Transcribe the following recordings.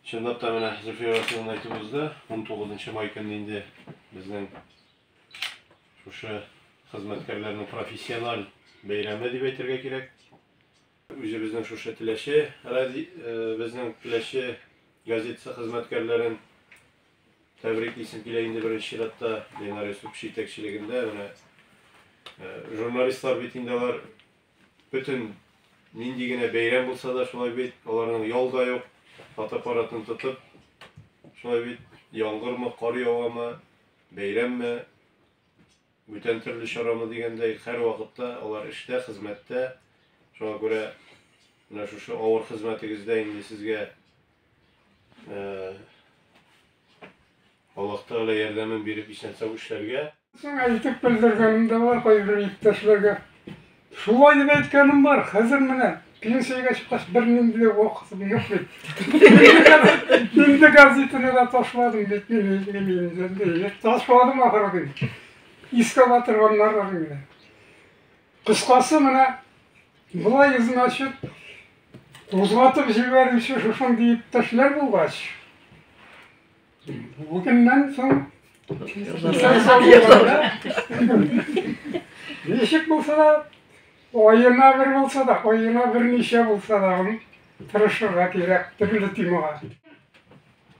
Чындап та менә Зөфәйәнең әйтүебездә 19 май көнендә безнең шушы хезмәткәрләрнең профессиональ бәйрәме дип әйтергә кирәк. Үзебезнең шушы Теләче безнең Теләче газетасы хезмәткәрләрен тәбриклисем килә инде беренче чиратта Ленар Юсупов җитәкчелегендә. Менә журналистлар бит инде алар бөтен нинди генә бәйрәм булса да шулай бит аларның ял да юк, фотоаппаратын тотып шулай бит яңгырмы, кар явамы, бәйрәмме, бүтән төрле чарамы дигәндәй һәр вакытта алар эштә, хезмәттә. Шуңа күрә менә шушы авыр хезмәтегездә инде сезгә Аллаһ Тәгалә ярдәмен биреп исән-сау эшләргә. Соң әйтеп белдергәнем дә бар, кайбер иптәшләргә. Шулай дип әйткәнем бар, хәзер менә пенсиягә чыккач бернинди дә вакытым юк бит. Инде газетаны да ташладым бит, мин ташладым ахыры. Искә батырганнар бар инде. Кыскасы менә булай значит кузгатып җибәрүче шушындый иптәшләр булгач. Бүгеннән соң ничек булса да, аена бер булса да, аена берничә булса да, тырышырга кирәк төрле темага.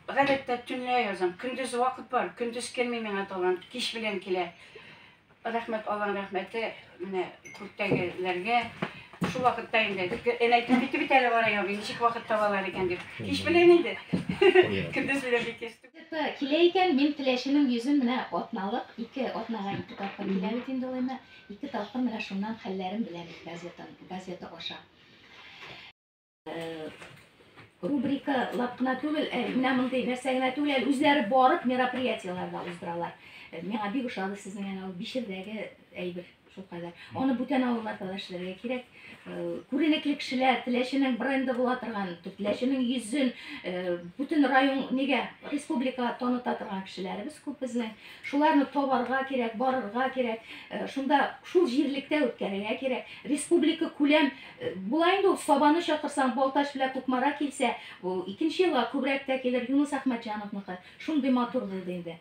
Гадәттә төнлә язам. Көндез вакыт бар, көндез келмей миңа талган, кич белән килә. Рәхмәт, Аллаһның рәхмәте менә күктәгеләргә. Шу вакытта инде. Әйтеп бит әле бара ягы, ничек вакыт табалар икән дип. Кич белән инде. Көндез белән бик кестем. Килә икән, мин Теләченең йөзен менә атналык, 2 атнага 2 тапкыр килә бит инде улайма. 2 тапкыр менә шуннан хәлләрен белә бит газета аша. Рубрика лапкына түгел, менә мондый нәрсә генә түгел, үзләре барып мероприятиеләрдә уздыралар. Миңа бик ошады сезнең аны Бишердәге әйбер шулкадәр. Аны бүтән авылларда да эшләргә кирәк. Күренекле кешеләр, Теләченең бренды була торган, Теләченең йөзен бүтән район нигә республика таныта торган кешеләребез күп безнең. Шуларны табарга кирәк, барырга кирәк. Шунда шул җирлектә үткәрергә кирәк. Республика күләм була инде Сабаны чакырсаң, Балтач белән Кукмара килсә, бу 2нче елга күбрәк тә килер Юнус Әхмәтҗановныкы. Шундый матур булды инде.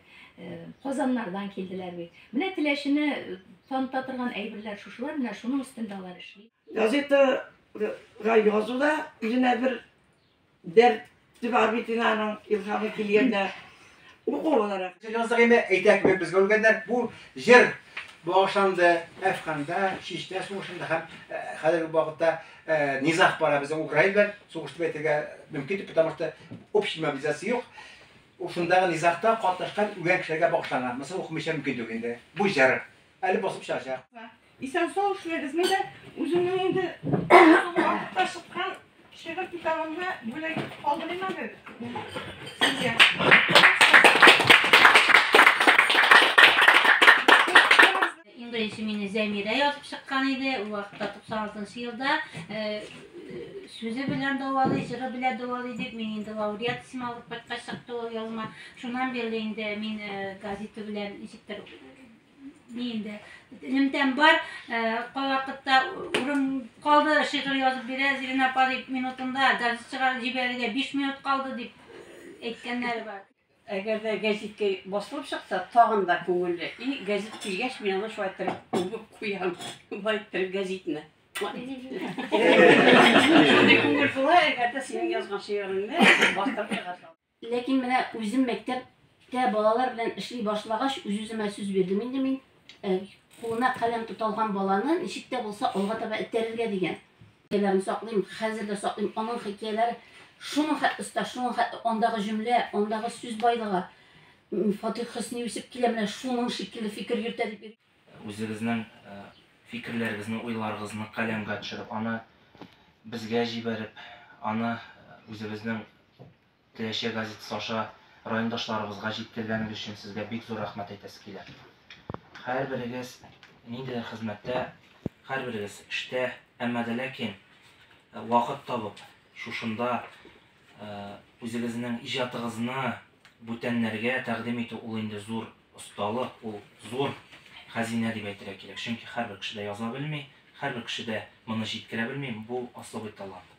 Казаннардан килделәр бит. Менә Теләчене таныта торган әйберләр шушылар, менә шуның өстендә алар эшли. Газетага язуда үзенә бер дәрт бар бит аның илһамы килгәндә. Укулар. Язгыйме әйтәк безгә үлгәннәр бу җир башында Әфганда, Чечня сугышында һәм хәзерге вакытта низах бара безнең Украина сугышты бетергә мөмкин дип, потому что общая мобилизация юк. Ушындагы низахта катнашкан үлгән кешеләргә багышланган. Мәсәлән, укымыйча мөмкин түгел инде. Бу җир әле басып чыгачак. Исән-сау эшләрегезне дә үземнең инде вакытта чыккан шигырь китабымны бүләк калдырыйм әле сезгә. Инглизче мине Зәмирә язып чыккан иде, ул вакытта 96 елда. Сүзе белән давалы, җыры белән давалы дип, мин инде лауреат исеме алып кайткач чыкты ул язма. Шуннан бирле инде мин газета белән ничектер инде илемдән бар, вакытта урын калды, шигырь язып бирә, Зелена апа дип минутында газет чыгарып җибәрергә 5 минут калды дип әйткәннәре бар. Әгәр дә газеткә басылып чыкса, тагын да күңелле. И газет килгәч, мин аны шулай итеп куям. Бай итеп газетны. Шундый күңел була, әгәр дә синең язган шигыреңне бастырып чыгарсаң. Ләкин менә үзем мәктәптә балалар белән эшли башлагач, үз-үземә сүз бирдем инде мин. Кулына каләм тоталган баланы ничек тә булса алга таба этәрергә дигән. Хикәяләрне саклыйм, хәзер дә саклыйм. Аның хикәяләре шуның хәтлестә, шуның андагы җөмлә, андагы сүз байлыгы. Фатих Хөсни үсеп килә менә шуның шикелле фикер йөртә дип. Үзегезнең фикерләрегезне, уйларыгызны каләмгә төшереп, аны безгә җибәреп, аны үзебезнең Теләче газетасы аша райондашларыбызга җиткергәнегез өчен сезгә бик зур рәхмәт әйтәсе килә. Һәрберегез ниндидер хезмәттә, һәрберегез эштә, әмма дә ләкин вакыт табып, шушында үзегезнең иҗатыгызны бүтәннәргә тәкъдим итү ул инде зур осталык, ул зур хәзинә дип әйтергә кирәк. Чөнки һәрбер кеше дә яза белми, һәрбер кеше дә моны җиткерә белми, бу особый талант.